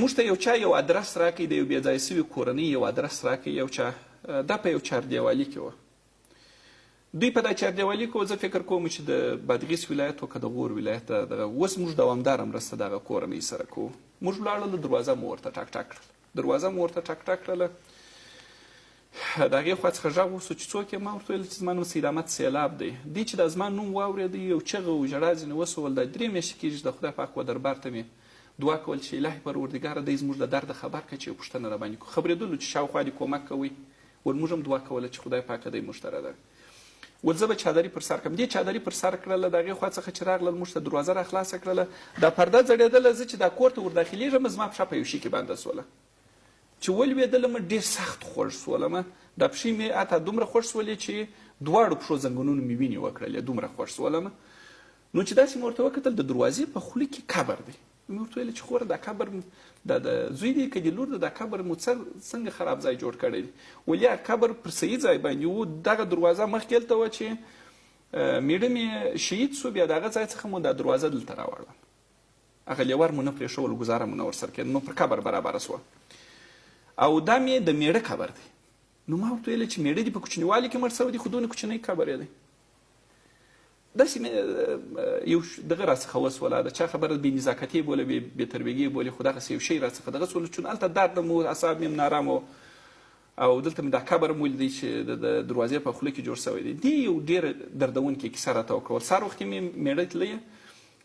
موږ ته یو چا یو ادرس راکړي، د یو بې ځایه سوي کورنۍ یو ادرس راکړي یو چا، دا په یو چاردیوالي کې وه. دوی په دا چاردیوالي کې زه فکر کوم چې د بادغیس ولایت و که د غور ولایت دغه اوس موږ دوامداره مرسته دغه کورنۍ سره کوو. موږ ولاړلو، دروازه مو ورته ټک ټک کړل، دروازه مو ورته ټک ټک کړله. د هغې خوا څخه غږ وسو چې څوک یم؟ ما ورته ویل چې زما نوم سید احمد سیلاب دی. دی چې دا زما نوم واورېدی یو چغه و ژړا ځینې وسول. دا 3 میاشتې کېږي چې د خدای پاک و دربار ته مې دعا کول چې الهي پروردګاره دی زموږ د درد خبر کړه چې یو پوښتنه راباندې کړو. خبرېدلو چې شاوخوا دې کومک کوئ، ول موږ هم دعا کوله چې خدای پاکه دی موږ ته راده. ول زه به چادري پر سر کړم. دې چادري پر سر کړله، د هغې خوا څخه چې راغلل موږ ته دروازه را خلاصه کړله. دا پرده ځړېدله. زه چې دا کور ته ور داخلېږم زما پښه په یو شي کې بنده سوله. چې ولوېدلم ډېر سخت خوږ سولم. دا پښې مې حتی دومره خوږ سولې چې دواړو پښو زنګونونو مې وینې وکړلې، دومره خوږ سولم. نو چې داسې مې ورته وکتل، د دروازې په خوله کې قبر دی. مې ورته ویل چې خوره دا قبر د زوی دی که د لور دی، دا قبر مو څنګه خراب ځای جوړ کړی دی؟ ولې قبر پر صحیح ځای باندې و. دغه دروازه مخکې هلته وه چې میړه مې شهید سو، بیا د هغه ځای څخه مو دا دروازه دلته راوړله. هغه لیور مو نه پرېښول، ګزاره مو نه ورسره کېده، نو پر قبر برابره سوه. او دا مې د میړه قبر دی. نو ما ورته ویل چې میړه دې په کوچنیوالي کې مړ سوی دی، خو دونه کوچنی قبر یې دی. داسې مې یو دغه راڅخه وسوله، د چا خبره بې نزاکتي یې بوله، بې تربیګي یې بولې، خو دغسې یو شی راڅخه دغه سوله. چون هلته درد مو، اعصاب مې نارام و، او دلته مې دا قبر هم ولیدی چې د دروازې په خوله کې جوړ سوی دی. دې یو ډېره دردونکې کیسه راته وکړل. سهار وختې مې میړه تللی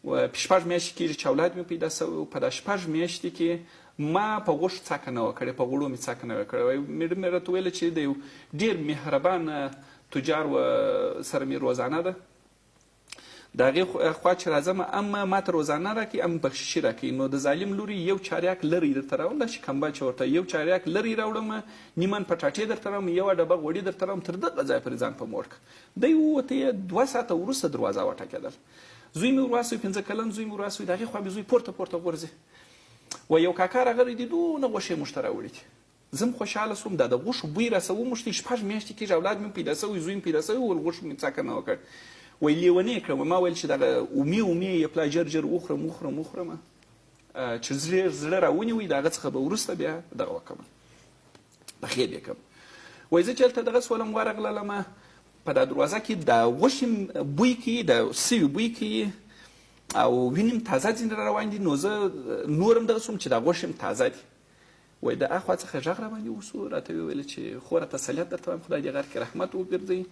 و، 6 میاشتې کېږي چې اولاد مې پیدا سوی و. په دا 6 میاشتې کې ما په غوښو څاکه نه وه کړې، په غوړو مې څاکه نه وه کړې. میړه مې راته ویله چې د یو ډېر مهربان تجار سره مې روزانه ده، د هغې خوا چې راځم ام ماته روزانه راکړي، ام بخششي راکړي. نو د ظالم لوري یو چاریاک لرې درته راوړم، داسې کمبه چې ورته یو چاریاک لرې راوړم، نیمن پټاټې درته راوړم، یوه ډبه غوړي درته راوړم، تر دغه ځایه پورې ځان په موړ کړه. دی ووته، 2 ساعته وروسته دروازه وټکېدل. زوی مې ورواستوي، 15 کلن زوی مې ورواستوي. د هغې خوا مې زوی پورته پورته غورځي. و یو کاکا راغلی دی، دونه غوښې موږ ته راوړي دي. زه هم خوشحاله سوم، دا د غوښو بوی راسه وموښتي. 6 میاشتې کېږي اولاد مې پیدا سوی، زوی مې پیدا سوی، ول غوښو مې څاکه نه وکړ. وی لیونی یې کړم. ما ویل چې دغه اومې یې پلا جر جر وخورم چې زړه راونیوي، د هغه څخه به وروسته بیا دغه وکړم، بخیر یې کړم. وایي زه چې هلته دغه سولم ورغللم، په دا دروازه کې د غوښې بوی کوي، د سوي بوی کوي، او وینم تازه ځینې را روان دي. نو زه نور هم دغه سوم چې دا غوښې هم تازه دي. وایي د اخوا څخه غږ را باندې وسو، راته ویې ویل چې خوره تسلیت درته وایم، خدای دې غر کې رحمت وګرځوي،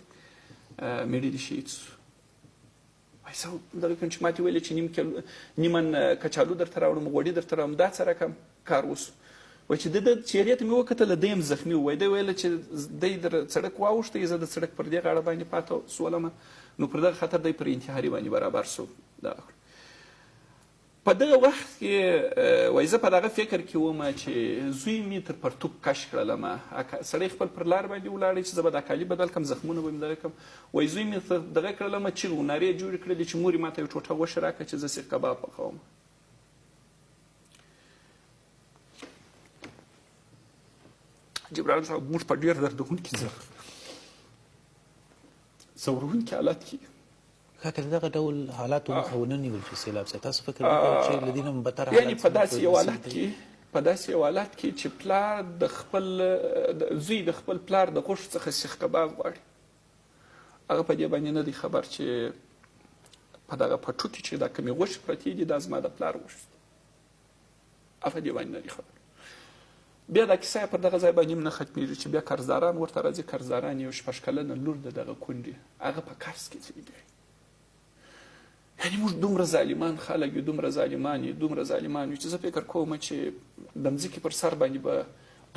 میړه دې شهید سو. وایي زه دغه کوم چې ماتې ویلې چې نیمن کچالو درته راوړم، غوړي درته راوړم، دا څه رقم کار وسو. وایي چې د چهرې ته مې وکتله، دی هم زخمي و. وایي دی ویله چې دی در سړک واوښتی، زه د سړک پر دې غاړه باندې پاته سولم. نو پر دغه خطر دی پر انتحاري باندې برابر سو. په دغه وخت کې وایي زه په دغه فکر کې وم چې زوی مې تر پرتوګ کش کړلم. سړی خپل پر لار باندې ولاړی چې زه به دا کالي بدل کړم، زخمونه به مې دغه کړم. وایي زوی مې دغه کړلم، چغې و نارې جوړې کړلې چې مور یې ما ته یو ټوټه غوښه راکړه چې زه سیخ کباب پخوم. جبرائیل صاحب موږ په ډېر دردونکي ځورونکي حالت کې کاکه دغه ډول حالات مخه ونه نیول شي سیلاب صاحب، تاسو فکر وکړئ چې له دې نه بدتر حالات، یعنې په داسې یو حالت کې چې پلار د خپل زوی د خپل پلار د غوښو څخه سیخ کباب غواړي، هغه په دې باندې نه دی خبر چې په دغه پټو کې چې دا کومې غوښې پرتې دي دا زما د پلار غوښې دي، هغه په دې باندې نه دی خبر. بیا دا کیسه پر دغه ځای باندې هم نه ختمېږي چې بیا قرضداران ورته راځي. قرضداران یو 6 کلنه لور د دغه کونډې، هغه په قرض کې ځي. یعنې موږ دومره ظالمان خلک یو، دومره ظالمان یو چې زه فکر کوم چې د مځکې پر سر باندې به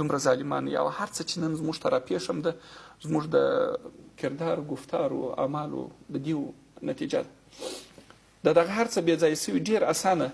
دومره ظالمان یو. هر څه چې نن زموږ ته راپېښ هم ده، زموږ د کردار، گفتارو، اعمالو د دې نتیجه ده. د دغه هر څه بې ځایه سوي ډېر اسانه